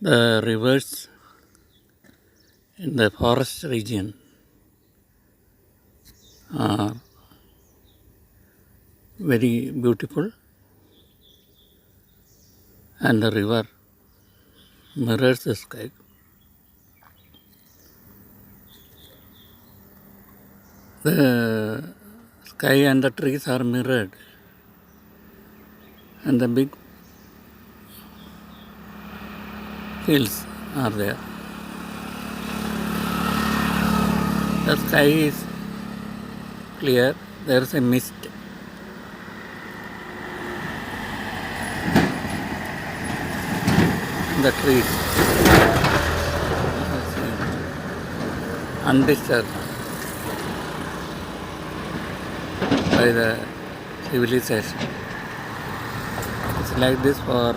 The rivers in the forest region are very beautiful, and the river mirrors the sky. The sky and the trees are mirrored, and the big hills are there. The sky is clear, there is a mist. The trees undisturbed by the civilization. It's like this for